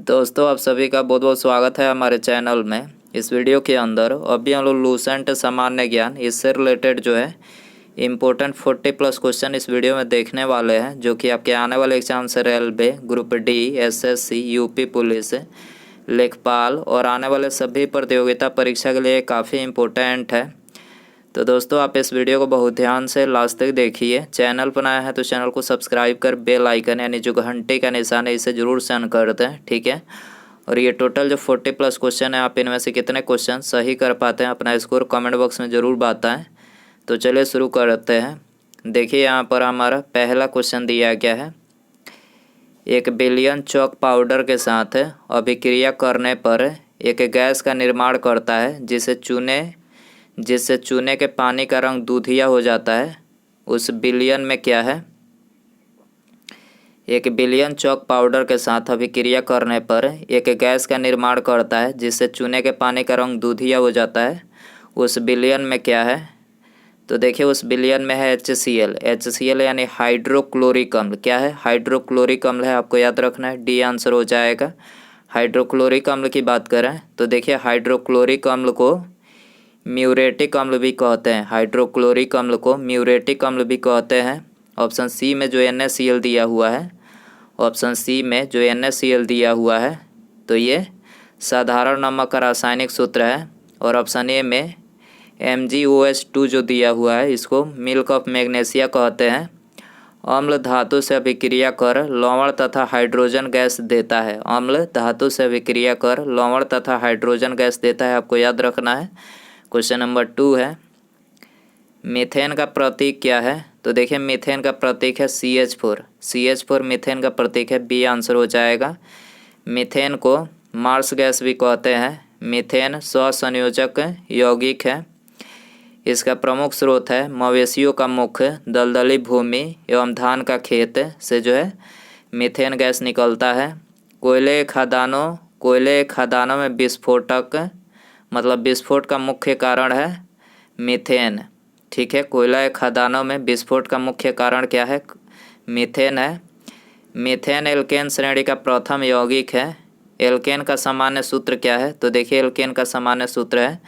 दोस्तों आप सभी का बहुत बहुत स्वागत है हमारे चैनल में। इस वीडियो के अंदर अभी हम लोग लूसेंट सामान्य ज्ञान इससे रिलेटेड जो है इम्पोर्टेंट 40+ क्वेश्चन इस वीडियो में देखने वाले हैं, जो कि आपके आने वाले एग्जाम से railway, group D, SSC, UP police, लेखपाल और आने वाले सभी प्रतियोगिता परीक्षा के लिए काफ़ी इम्पोर्टेंट है। तो दोस्तों आप इस वीडियो को बहुत ध्यान से लास्ट तक देखिए। चैनल पर नया है तो चैनल को सब्सक्राइब कर बेल आइकन यानी जो घंटे का निशान है इसे ज़रूर सेंड कर दें, ठीक है। और ये टोटल जो 40+ क्वेश्चन है, आप इनमें से कितने क्वेश्चन सही कर पाते हैं अपना स्कोर कमेंट बॉक्स में ज़रूर बताएं। तो चलिए शुरू करते हैं। देखिए यहाँ पर हमारा पहला क्वेश्चन दिया गया है। 1 बिलियन चॉक पाउडर के साथ अभिक्रिया करने पर एक गैस का निर्माण करता है जिससे चूने के पानी का रंग दूधिया हो जाता है। उस बिलियन में क्या है? 1 बिलियन चॉक पाउडर के साथ अभिक्रिया करने पर एक गैस का निर्माण करता है जिससे चूने के पानी का रंग दूधिया हो जाता है। उस बिलियन में क्या है? तो देखिए उस बिलियन में है HCl। HCl यानी हाइड्रोक्लोरिक अम्ल। क्या है? हाइड्रोक्लोरिक अम्ल है, आपको याद रखना है। डी आंसर हो जाएगा। हाइड्रोक्लोरिक अम्ल की बात करें तो देखिए हाइड्रोक्लोरिक अम्ल को म्यूरेटिक अम्ल भी कहते हैं। हाइड्रोक्लोरिक अम्ल को म्यूरेटिक अम्ल भी कहते हैं। ऑप्शन सी में जो NaCl दिया हुआ है, ऑप्शन सी में जो NaCl दिया हुआ है तो ये साधारण नमक का रासायनिक सूत्र है। और ऑप्शन ए में MgOH2 जो दिया हुआ है इसको मिल्क ऑफ मैग्नीशिया कहते हैं। अम्ल धातु से अभिक्रिया कर लवण तथा हाइड्रोजन गैस देता है। अम्ल धातु से अभिक्रिया कर लवण तथा हाइड्रोजन गैस देता है, आपको याद रखना है। क्वेश्चन नंबर 2 है, मीथेन का प्रतीक क्या है? तो देखिए मीथेन का प्रतीक है CH4। CH4 मीथेन का प्रतीक है। बी आंसर हो जाएगा। मीथेन को मार्स गैस भी कहते हैं। मीथेन स्वसंयोजक यौगिक है। इसका प्रमुख स्रोत है मवेशियों का मुख, दलदली भूमि एवं धान का खेत से जो है मीथेन गैस निकलता है। कोयले खदानों में विस्फोटक मतलब विस्फोट का मुख्य कारण है मीथेन, ठीक है। कोयला खदानों में विस्फोट का मुख्य कारण क्या है? मीथेन है। मीथेन एल्केन श्रेणी का प्रथम यौगिक है। एल्केन का सामान्य सूत्र क्या है? तो देखिए एल्केन का सामान्य सूत्र है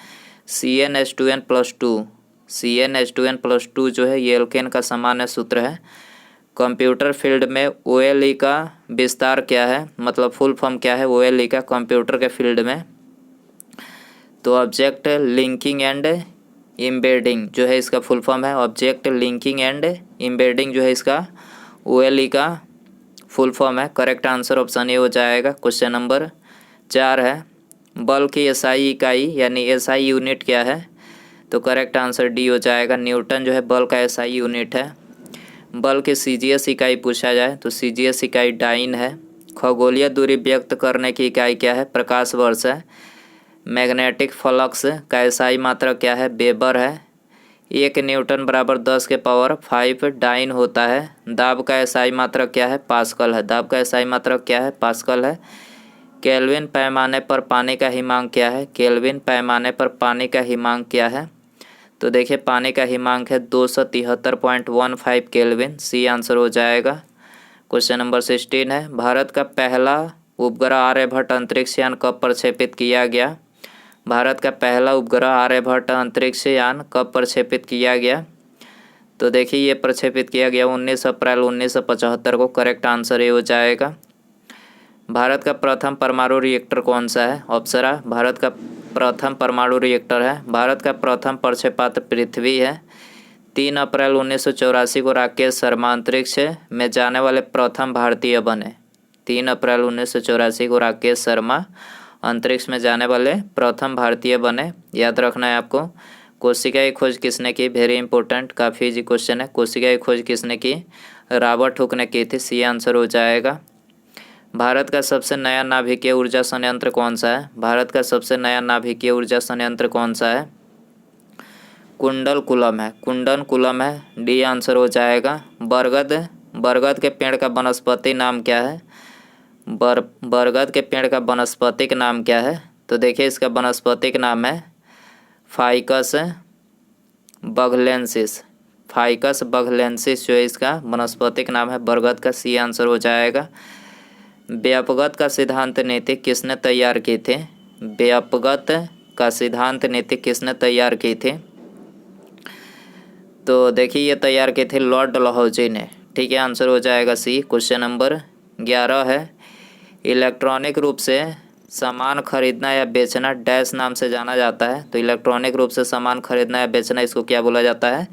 CnH2n+2। CnH2n+2 जो है ये एल्केन का सामान्य सूत्र है। कंप्यूटर फील्ड में OLE का विस्तार क्या है, मतलब फुल फॉर्म क्या है OLE का कंप्यूटर के फील्ड में? तो ऑब्जेक्ट लिंकिंग एंड एम्बेडिंग जो है इसका फुल फॉर्म है। ऑब्जेक्ट लिंकिंग एंड एम्बेडिंग जो है इसका OLE का फुल फॉर्म है। करेक्ट आंसर ऑप्शन ए हो जाएगा। क्वेश्चन नंबर 4 है, बल की SI इकाई यानी SI यूनिट क्या है? तो करेक्ट आंसर डी हो जाएगा। न्यूटन जो है बल का SI यूनिट है। बल की CGS इकाई पूछा जाए तो CGS इकाई डाइन है। खगोलीय दूरी व्यक्त करने की इकाई क्या है? प्रकाश वर्ष है। मैग्नेटिक फ्लक्स का SI मात्रक क्या है? वेबर है। 1 न्यूटन बराबर 10 के पावर 5 डाइन होता है। दाब का SI मात्रक क्या है? पास्कल है। दाब का SI मात्रक क्या है? पास्कल है। केल्विन पैमाने पर पानी का हिमांक क्या है? केल्विन पैमाने पर पानी का हिमांक क्या है? तो देखिए पानी का हिमांक है 273.15 केल्विन। सी आंसर हो जाएगा। क्वेश्चन नंबर 16 है, भारत का पहला उपग्रह आर्यभट्ट अंतरिक्ष यान कब प्रक्षेपित किया गया? भारत का पहला उपग्रह आर्यभट्ट अंतरिक्ष यान कब प्रक्षेपित किया गया? तो देखिए ये प्रक्षेपित किया गया 19 अप्रैल 1975 को। करेक्ट आंसर ये हो जाएगा। भारत का प्रथम परमाणु रिएक्टर कौन सा है? अप्सरा भारत का प्रथम परमाणु रिएक्टर है। भारत का प्रथम प्रक्षेपास्त्र पृथ्वी है। 3 अप्रैल 1984 को राकेश शर्मा अंतरिक्ष में जाने वाले प्रथम भारतीय बने। 3 अप्रैल 1984 को राकेश शर्मा अंतरिक्ष में जाने वाले प्रथम भारतीय बने। याद रखना है आपको। कोशिका की खोज किसने की? वेरी इंपॉर्टेंट, काफ़ी इजी क्वेश्चन है। कोशिका की खोज किसने की? रॉबर्ट हुक ने की थी। सी आंसर हो जाएगा। भारत का सबसे नया नाभिकीय ऊर्जा संयंत्र कौन सा है? भारत का सबसे नया नाभिकीय ऊर्जा संयंत्र कौन सा है? कुंडलकुलम है। कुंडनकुलम है। डी आंसर हो जाएगा। बरगद के पेड़ का वनस्पति नाम क्या है? बरगद के पेड़ का वनस्पतिक नाम क्या है? तो देखिए इसका वनस्पतिक नाम है फाइकस बघलेंसिस। फाइकस बघलेंसिस जो है इसका वनस्पतिक नाम है बरगद का। सी आंसर हो जाएगा। व्यापगत का सिद्धांत नीति किसने तैयार की थी? व्यापगत का सिद्धांत नीति किसने तैयार की थी? तो देखिए ये तैयार की थी लॉर्ड डलहौजी ने। ठीक है, आंसर हो जाएगा सी। क्वेश्चन नंबर 11 है, इलेक्ट्रॉनिक रूप से सामान खरीदना या बेचना डैश नाम से जाना जाता है। तो इलेक्ट्रॉनिक रूप से सामान खरीदना या बेचना इसको क्या बोला जाता है?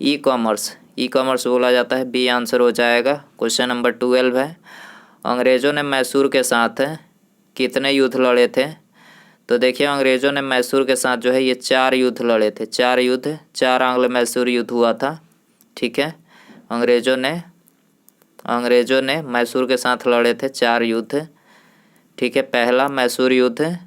E commerce. ई कॉमर्स बोला जाता है। बी आंसर हो जाएगा। क्वेश्चन नंबर 12 है, अंग्रेज़ों ने मैसूर के साथ कितने युद्ध लड़े थे? तो देखिए अंग्रेज़ों ने मैसूर के साथ जो है ये 4 युद्ध लड़े थे। 4 युद्ध, 4 आंग्ल मैसूर युद्ध हुआ था। ठीक है, अंग्रेज़ों ने मैसूर के साथ लड़े थे 4 युद्ध। ठीक है, पहला मैसूर युद्ध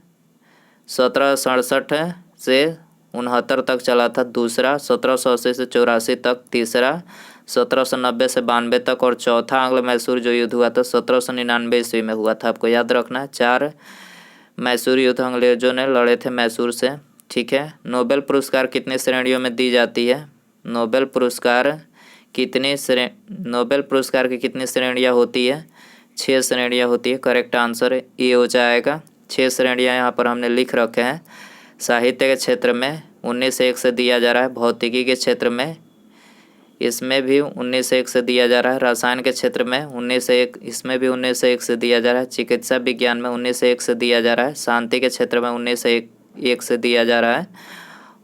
1767 से 69 तक चला था। दूसरा 1780 से 84 तक। तीसरा 1790 से 92 तक। और चौथा आंग्ल मैसूर जो युद्ध हुआ था 1799 ईस्वी में हुआ था। आपको याद रखना है 4 मैसूर युद्ध अंग्रेज़ों ने लड़े थे मैसूर से। ठीक है, नोबेल पुरस्कार कितनी श्रेणियों में दी जाती है? नोबेल पुरस्कार की कितनी श्रेणियाँ होती है? 6 श्रेणियाँ होती है। करेक्ट आंसर ये हो जाएगा। 6 श्रेणियाँ यहाँ पर हमने लिख रखे हैं। साहित्य के क्षेत्र में 19 से 1 से दिया जा रहा है। भौतिकी के क्षेत्र में इसमें भी 19 से 1 से दिया जा रहा है। रसायन के क्षेत्र में 19 से 1, इसमें भी 19 से 1 से दिया जा रहा है। चिकित्सा विज्ञान में 19 से 1 से दिया जा रहा है। शांति के क्षेत्र में 19 से 1 से दिया जा रहा है।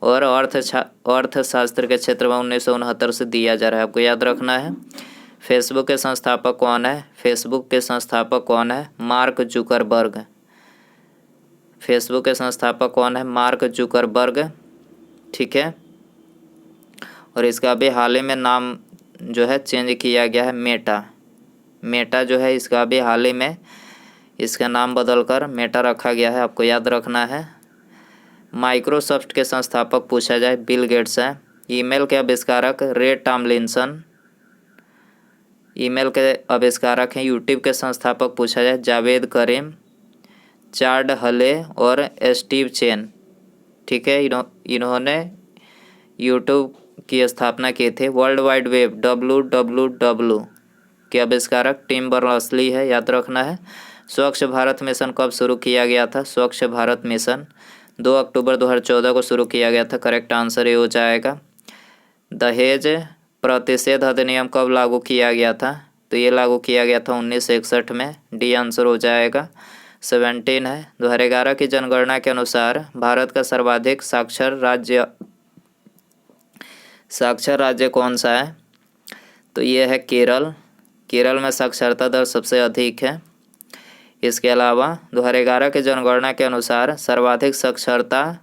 और अर्थशास्त्र के क्षेत्र में 1969 से दिया जा रहा है। आपको याद रखना है। फेसबुक के संस्थापक कौन है? फेसबुक के संस्थापक कौन है? Mark Zuckerberg. फेसबुक के संस्थापक कौन है? Mark Zuckerberg. ठीक है, और इसका भी हाल ही में नाम जो है चेंज किया गया है, मेटा जो है इसका भी हाल ही में इसका नाम बदलकर मेटा रखा गया है। आपको याद रखना है। माइक्रोसॉफ्ट के संस्थापक पूछा जाए, बिल गेट्स है। ईमेल के आविष्कारक रे टॉमलिंसन ईमेल के आविष्कारक हैं। यूट्यूब के संस्थापक पूछा जाए, जावेद करीम, चार्ड हले और स्टीव चेन। ठीक है, इन्होंने यूट्यूब की स्थापना की थी। वर्ल्ड वाइड वेब WWW के आविष्कारक टिम बर्नर्स-ली है। याद रखना है। स्वच्छ भारत मिशन कब शुरू किया गया था? स्वच्छ भारत मिशन 2 अक्टूबर 2014 को शुरू किया गया था। करेक्ट आंसर ये हो जाएगा। दहेज प्रतिषेध अधिनियम कब लागू किया गया था? तो ये लागू किया गया था 1961 में। डी आंसर हो जाएगा। 17 है, 2011 की जनगणना के अनुसार भारत का सर्वाधिक साक्षर राज्य कौन सा है? तो ये है केरल। केरल में साक्षरता दर सबसे अधिक है। इसके अलावा 2011 की जनगणना के अनुसार सर्वाधिक साक्षरता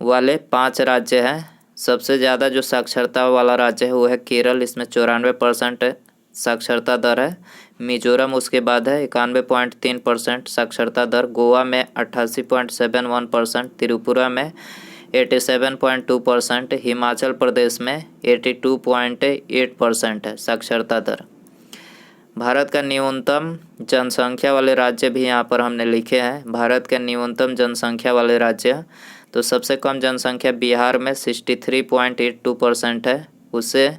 वाले 5 राज्य हैं। सबसे ज़्यादा जो साक्षरता वाला राज्य है वो है केरल, इसमें 94% साक्षरता दर है। मिजोरम उसके बाद है 91.3% साक्षरता दर। गोवा में 88.71%। त्रिपुरा में 87.2%। हिमाचल प्रदेश में 82.8% है साक्षरता दर। भारत का न्यूनतम जनसंख्या वाले राज्य भी यहाँ पर हमने लिखे हैं। भारत के न्यूनतम जनसंख्या वाले राज्य, तो सबसे कम जनसंख्या बिहार में 63.82% है। उससे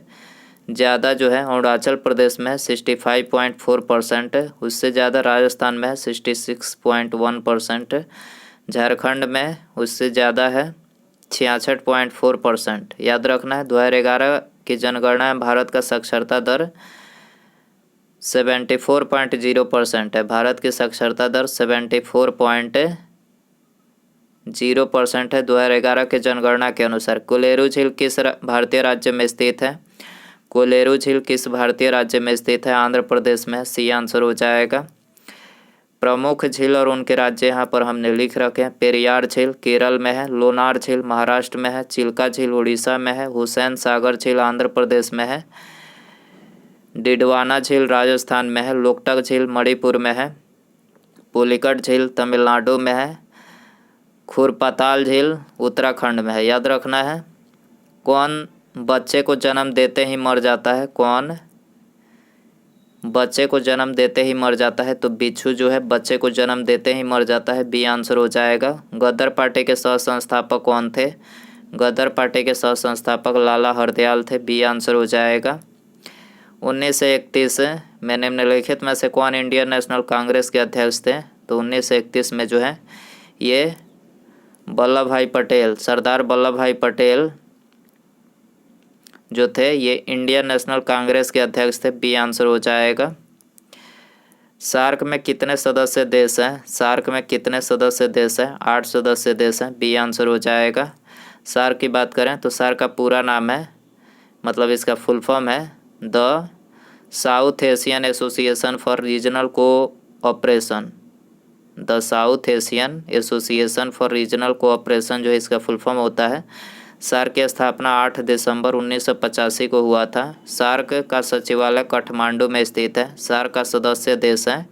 ज़्यादा जो है अरुणाचल प्रदेश में 65.4% है। उससे ज़्यादा राजस्थान में 66.1%। झारखंड में उससे ज़्यादा है 66.4%। याद रखना है 2011 की जनगणना में भारत का साक्षरता दर 74.0% है। भारत की साक्षरता दर 74.0% है 2011 के जनगणना के अनुसार। कोलेरू झील किस भारतीय राज्य में स्थित है? कोलेरू झील किस भारतीय राज्य में स्थित है? आंध्र प्रदेश में। सी आंसर हो जाएगा। प्रमुख झील और उनके राज्य यहाँ पर हमने लिख रखे हैं। पेरियार झील केरल में है। लोनार झील महाराष्ट्र में है। चिल्का झील उड़ीसा में है। हुसैन सागर झील आंध्र प्रदेश में है। डिडवाना झील राजस्थान में है। लोकटक झील मणिपुर में है। पुलिकट झील तमिलनाडु में है। खुरपाताल झील उत्तराखंड में है। याद रखना है। कौन बच्चे को जन्म देते ही मर जाता है? कौन बच्चे को जन्म देते ही मर जाता है? तो बिच्छू जो है बच्चे को जन्म देते ही मर जाता है। बी आंसर हो जाएगा। गदर पार्टी के सह संस्थापक कौन थे? गदर पार्टी के सह संस्थापक लाला हरदयाल थे। बी आंसर हो जाएगा। 1931 में निम्नलिखित में से कौन इंडियन नेशनल कांग्रेस के अध्यक्ष थे? तो 1931 में जो है ये वल्लभ भाई पटेल, सरदार वल्लभ भाई पटेल जो थे ये इंडियन नेशनल कांग्रेस के अध्यक्ष थे। बी आंसर हो जाएगा। सार्क में कितने सदस्य देश हैं? सार्क में कितने सदस्य देश हैं? 8 सदस्य देश हैं। बी आंसर हो जाएगा। सार्क की बात करें तो सार्क का पूरा नाम है, मतलब इसका फुल फॉर्म है the south Asian association for regional cooperation. The south Asian association for regional cooperation जो है इसका फुल फॉर्म होता है। सार्क की स्थापना 8 दिसंबर 1985 को हुआ था। सार्क का सचिवालय काठमांडू में स्थित है। सार्क का सदस्य देश है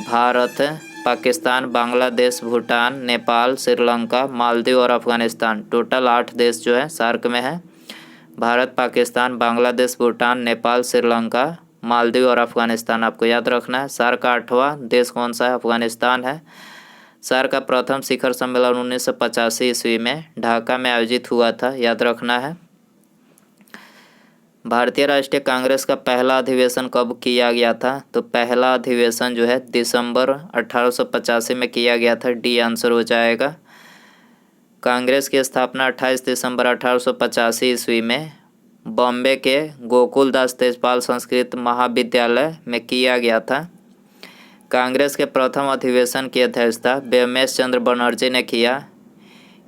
भारत, पाकिस्तान, बांग्लादेश, भूटान, नेपाल, श्रीलंका, मालदीव और अफगानिस्तान। टोटल 8 देश जो है सार्क में है। भारत, पाकिस्तान, बांग्लादेश, भूटान, नेपाल, श्रीलंका, मालदीव और अफगानिस्तान आपको याद रखना है। सार्क का 8वां देश कौन सा है? अफगानिस्तान है। सार्क का प्रथम शिखर सम्मेलन 1985 ईस्वी में ढाका में आयोजित हुआ था, याद रखना है। भारतीय राष्ट्रीय कांग्रेस का पहला अधिवेशन कब किया गया था? तो पहला अधिवेशन जो है दिसंबर 1885 में किया गया था। डी आंसर हो जाएगा। कांग्रेस की स्थापना 28 दिसंबर 1885 ईस्वी में बॉम्बे के गोकुलदास तेजपाल संस्कृत महाविद्यालय में किया गया था। कांग्रेस के प्रथम अधिवेशन की अध्यक्षता व्योमेश चंद्र बनर्जी ने किया।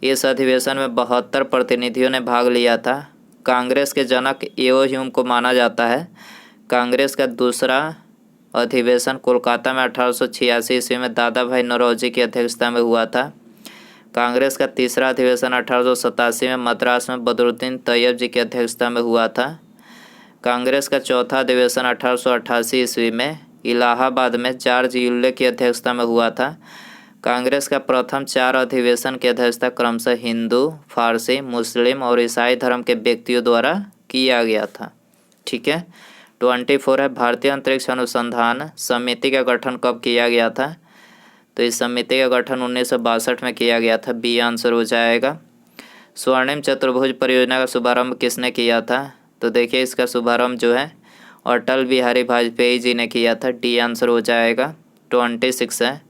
इस अधिवेशन में 72 प्रतिनिधियों ने भाग लिया था। कांग्रेस के जनक एओ ह्यूम को माना जाता है। कांग्रेस का दूसरा अधिवेशन कोलकाता में 1886 ईस्वी में दादा भाई नौरोजी की अध्यक्षता में हुआ था। कांग्रेस का तीसरा अधिवेशन 1887 में मद्रास में बदरुद्दीन तैयब जी की अध्यक्षता में हुआ था। कांग्रेस का चौथा अधिवेशन 1888 ईस्वी में इलाहाबाद में जॉर्ज यूले की अध्यक्षता में हुआ था। कांग्रेस का प्रथम 4 अधिवेशन की अध्यक्षता क्रमशः हिंदू, फारसी, मुस्लिम और ईसाई धर्म के व्यक्तियों द्वारा किया गया था। ठीक है। 24 है भारतीय अंतरिक्ष अनुसंधान समिति का गठन कब किया गया था? तो इस समिति का गठन 1962 में किया गया था। बी आंसर हो जाएगा। स्वर्णिम चतुर्भुज परियोजना का शुभारंभ किसने किया था? तो देखिए इसका शुभारंभ जो है अटल बिहारी वाजपेयी जी ने किया था। डी आंसर हो जाएगा। 26 है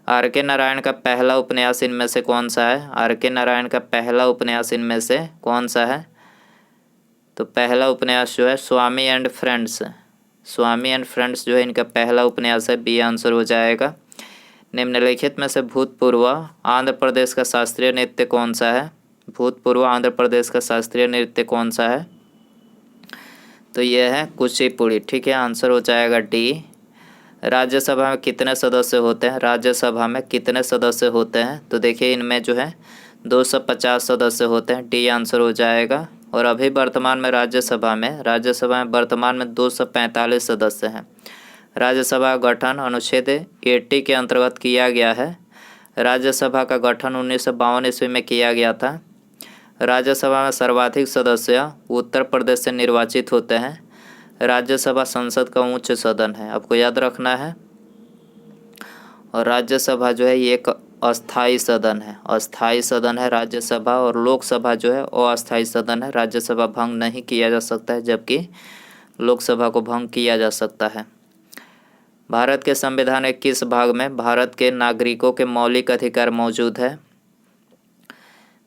आर के नारायण का पहला उपन्यास इनमें से कौन सा है? आर के नारायण का पहला उपन्यास इनमें से कौन सा है? तो पहला उपन्यास जो है Swami and friends. Swami and friends जो है इनका पहला उपन्यास है। बी आंसर हो जाएगा। निम्नलिखित में से भूतपूर्व आंध्र प्रदेश का शास्त्रीय नृत्य कौन सा है? भूतपूर्व आंध्र प्रदेश का शास्त्रीय नृत्य कौन सा है? तो यह है कुचिपुड़ी। ठीक है, आंसर हो जाएगा डी। राज्यसभा में कितने सदस्य होते हैं? राज्यसभा में कितने सदस्य होते हैं? तो देखिए इनमें जो है 250 सदस्य होते हैं। डी आंसर हो जाएगा। और अभी वर्तमान में राज्यसभा में वर्तमान में 245 सदस्य हैं। राज्यसभा का गठन अनुच्छेद 80 के अंतर्गत किया गया है। राज्यसभा का गठन 1952 ईस्वी में किया गया था। राज्यसभा में सर्वाधिक सदस्य उत्तर प्रदेश से निर्वाचित होते हैं। राज्यसभा संसद का उच्च सदन है, आपको याद रखना है। और राज्यसभा जो है ये एक अस्थाई सदन है। अस्थाई सदन है राज्यसभा। और लोकसभा जो है अस्थाई सदन है। राज्यसभा भंग नहीं किया जा सकता है, जबकि लोकसभा को भंग किया जा सकता है। भारत के संविधान के किस भाग में भारत के नागरिकों के मौलिक अधिकार मौजूद है?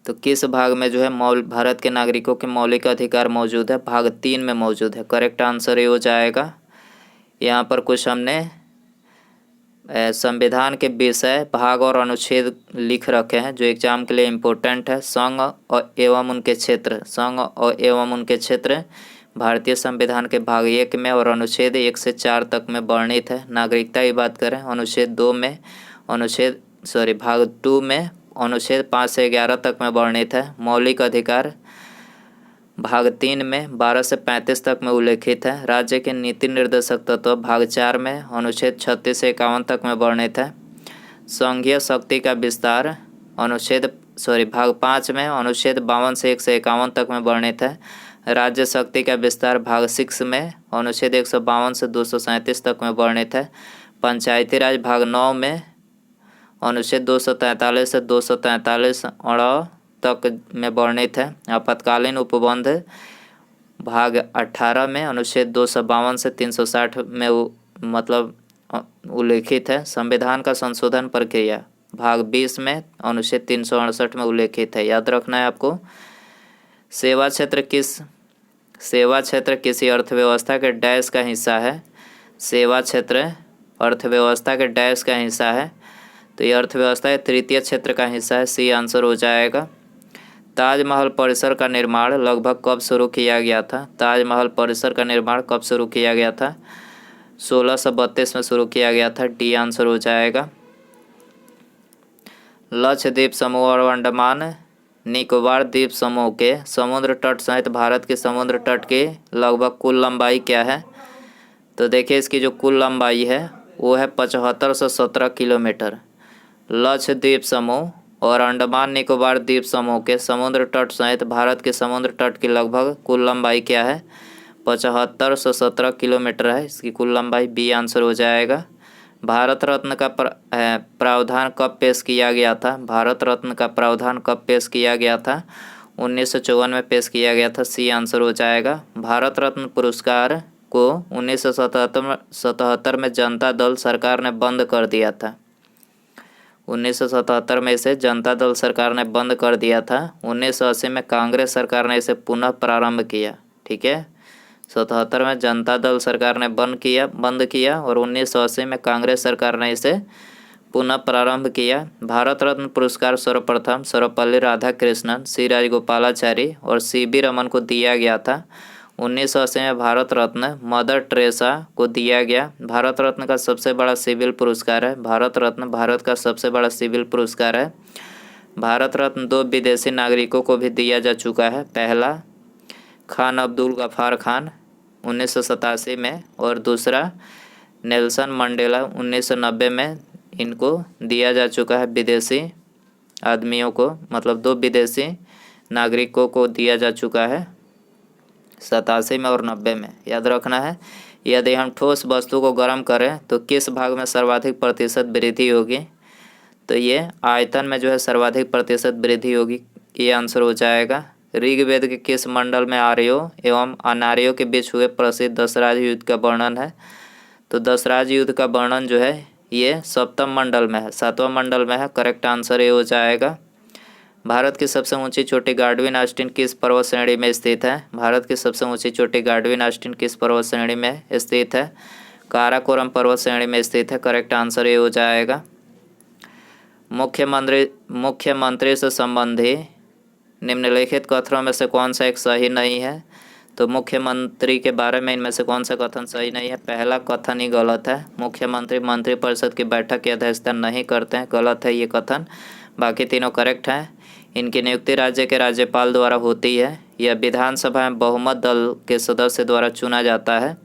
तो किस भाग में जो है भारत के नागरिकों के मौलिक अधिकार मौजूद है? भाग 3 में मौजूद है। करेक्ट आंसर ये हो जाएगा। यहाँ पर कुछ हमने संविधान के विषय, भाग और अनुच्छेद लिख रखे हैं जो एग्जाम के लिए इम्पोर्टेंट है। संघ और एवं उनके क्षेत्र भारतीय संविधान के भाग 1 में और अनुच्छेद 1 से 4 तक में वर्णित है। नागरिकता की बात करें अनुच्छेद 2 में भाग 2 में अनुच्छेद 5 से 11 तक में वर्णित है। मौलिक अधिकार भाग 3 में 12 से 35 तक में उल्लेखित है। राज्य के नीति निर्देशक तत्व भाग 4 में अनुच्छेद 36 से 51 तक में वर्णित है। संघीय शक्ति का विस्तार भाग 5 में अनुच्छेद 52 से 1 से 51 तक में वर्णित है। राज्य शक्ति का विस्तार भाग 6 में अनुच्छेद 152 से 237 तक में वर्णित है। पंचायती राज भाग 9 में अनुच्छेद 243 से 243 तक में वर्णित है। आपातकालीन उपबंध भाग 18 में अनुच्छेद 252 से 360 में मतलब उल्लेखित है। संविधान का संशोधन प्रक्रिया भाग 20 में अनुच्छेद 368 में उल्लेखित है। याद रखना है आपको। सेवा क्षेत्र किसी अर्थव्यवस्था के डैश का हिस्सा है। सेवा क्षेत्र अर्थव्यवस्था के डैश का हिस्सा है, तो ये अर्थव्यवस्था के तृतीय क्षेत्र का हिस्सा है। सी आंसर हो जाएगा। ताजमहल परिसर का निर्माण लगभग कब शुरू किया गया था? ताजमहल परिसर का निर्माण कब शुरू किया गया था? 1632 में शुरू किया गया था। डी आंसर हो जाएगा। लक्षद्वीप समूह और अंडमान निकोबार द्वीप समूह के समुद्र तट सहित भारत के समुद्र तट की लगभग कुल लंबाई क्या है? तो देखिए इसकी जो कुल लंबाई है वो है 75 से 17 किलोमीटर। लक्षद्वीप समूह और अंडमान निकोबार द्वीप समूह के समुद्र तट सहित भारत के समुद्र तट की लगभग कुल लंबाई क्या है? 75 से 17 किलोमीटर है इसकी कुल लंबाई। बी आंसर हो जाएगा। भारत रत्न का प्रावधान कब पेश किया गया था? भारत रत्न का प्रावधान कब पेश किया गया था? 1954 में पेश किया गया था। सी आंसर हो जाएगा। भारत रत्न पुरस्कार को 1977 में जनता दल सरकार ने बंद कर दिया था। 1977 में इसे जनता दल सरकार ने बंद कर दिया था। 1980 में कांग्रेस सरकार ने इसे पुनः प्रारंभ किया। ठीक है, 77 में जनता दल सरकार ने बंद किया और 1980 में कांग्रेस सरकार ने इसे पुनः प्रारंभ किया। भारत रत्न पुरस्कार सर्वप्रथम सर्वपल्ली राधाकृष्णन, सी राजगोपालाचारी और सी बी रमन को दिया गया था। 1980 में भारत रत्न मदर टेरेसा को दिया गया। भारत रत्न का सबसे बड़ा सिविल पुरस्कार है। भारत रत्न भारत का सबसे बड़ा सिविल पुरस्कार है। भारत रत्न 2 विदेशी नागरिकों को भी दिया जा चुका है। पहला खान अब्दुल गफ्फार खान 1987 में और दूसरा नेल्सन मंडेला 1990 में इनको दिया जा चुका है। विदेशी आदमियों को मतलब 2 विदेशी नागरिकों को दिया जा चुका है 87 में और 90 में। याद रखना है। यदि हम ठोस वस्तु को गर्म करें तो किस भाग में सर्वाधिक प्रतिशत वृद्धि होगी? तो ये आयतन में जो है सर्वाधिक प्रतिशत वृद्धि होगी। ये आंसर हो जाएगा। ऋग्वेद के किस मंडल में आर्यों एवं अनार्यों के बीच हुए प्रसिद्ध दशराज युद्ध का वर्णन है? तो दशराज युद्ध का वर्णन जो है ये सप्तम मंडल में है, 7वां मंडल में है। करेक्ट आंसर ये हो जाएगा। भारत की सबसे ऊंची चोटी गार्डविन आस्टीन किस पर्वत श्रेणी में स्थित है? भारत की सबसे ऊंची चोटी गार्डविन आस्टीन किस पर्वत श्रेणी में स्थित है? काराकोरम पर्वत श्रेणी में स्थित है। करेक्ट आंसर ये हो जाएगा। मुख्यमंत्री से संबंधी निम्नलिखित कथनों में से कौन सा एक सही नहीं है? तो मुख्यमंत्री के बारे में इनमें से कौन सा कथन सही नहीं है? पहला कथन ही गलत है। मुख्यमंत्री मंत्रिपरिषद की बैठक की अध्यक्षता नहीं करते हैं, गलत है ये कथन। बाकी तीनों करेक्ट हैं। इनकी नियुक्ति राज्य के राज्यपाल द्वारा होती है। यह विधानसभा में बहुमत दल के सदस्य द्वारा चुना जाता है।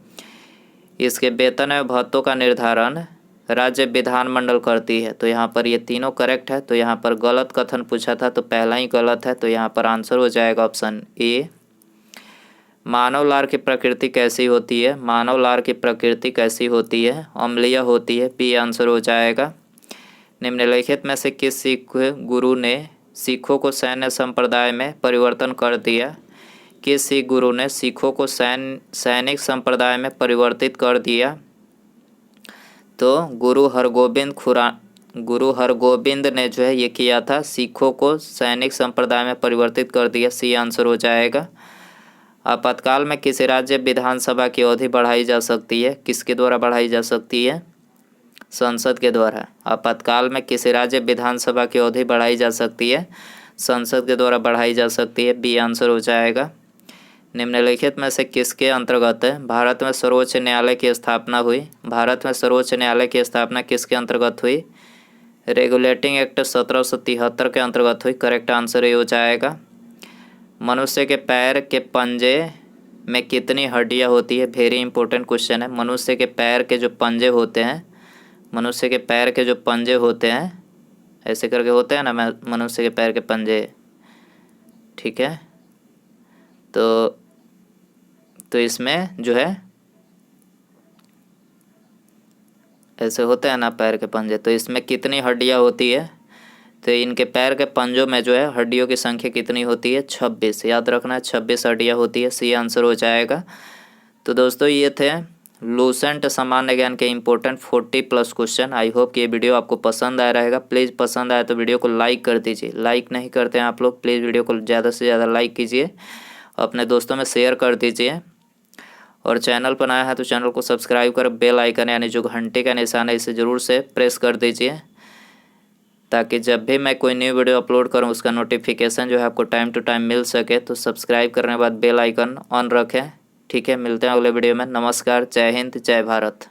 इसके वेतन एवं भत्तों का निर्धारण राज्य विधानमंडल करती है। तो यहाँ पर ये तीनों करेक्ट है। तो यहाँ पर गलत कथन पूछा था तो पहला ही गलत है। तो यहाँ पर आंसर हो जाएगा ऑप्शन ए। मानव लार की प्रकृति कैसी होती है? मानव लार की प्रकृति कैसी होती है? अम्लीय होती है। बी आंसर हो जाएगा। निम्नलिखित में से किस सिख गुरु ने सिखों को सैन्य संप्रदाय में परिवर्तन कर दिया? किस सिख गुरु ने सिखों को सैनिक संप्रदाय में परिवर्तित कर दिया? तो गुरु हरगोबिंद ने जो है ये किया था, सिखों को सैनिक संप्रदाय में परिवर्तित कर दिया। सी आंसर हो जाएगा। आपातकाल में किसी राज्य विधानसभा की अवधि बढ़ाई जा सकती है? किसके द्वारा बढ़ाई जा सकती है? संसद के द्वारा। आपातकाल में किसी राज्य विधानसभा की अवधि बढ़ाई जा सकती है? संसद के द्वारा बढ़ाई जा सकती है। बी आंसर हो जाएगा। निम्नलिखित में से किसके अंतर्गत भारत में सर्वोच्च न्यायालय की स्थापना हुई? भारत में सर्वोच्च न्यायालय की स्थापना किसके अंतर्गत हुई? रेगुलेटिंग एक्ट 1773 के अंतर्गत हुई। करेक्ट आंसर ये हो जाएगा। मनुष्य के पैर के पंजे में कितनी हड्डियां होती है? वेरी इंपॉर्टेंट क्वेश्चन है। मनुष्य के पैर के जो पंजे होते हैं, मनुष्य के पैर के जो पंजे होते हैं, ऐसे करके होते हैं ना मनुष्य के पैर के पंजे, ठीक है। तो इसमें जो है ऐसे होते हैं ना पैर के पंजे, तो इसमें कितनी हड्डियां होती है? तो इनके पैर के पंजों में जो है हड्डियों की संख्या कितनी होती है? 26। याद रखना है 26 हड्डियाँ होती है, सी आंसर हो जाएगा। तो दोस्तों ये थे लूसेंट सामान्य ज्ञान के इम्पोर्टेंट 40+ क्वेश्चन। आई होप कि ये वीडियो आपको पसंद आया रहेगा। प्लीज़ पसंद आए तो वीडियो को लाइक कर दीजिए। लाइक नहीं करते हैं आप लोग, प्लीज़ वीडियो को ज़्यादा से ज़्यादा लाइक कीजिए, अपने दोस्तों में शेयर कर दीजिए। और चैनल पर नया है तो चैनल को सब्सक्राइब कर बेल आइकन यानी जो घंटे का निशान है इसे ज़रूर से प्रेस कर दीजिए, ताकि जब भी मैं कोई न्यू वीडियो अपलोड करूं उसका नोटिफिकेशन जो है आपको टाइम टू टाइम मिल सके। तो सब्सक्राइब करने के बाद बेल आइकन ऑन रखें। ठीक है, मिलते हैं अगले वीडियो में। नमस्कार, जय हिंद, जय भारत।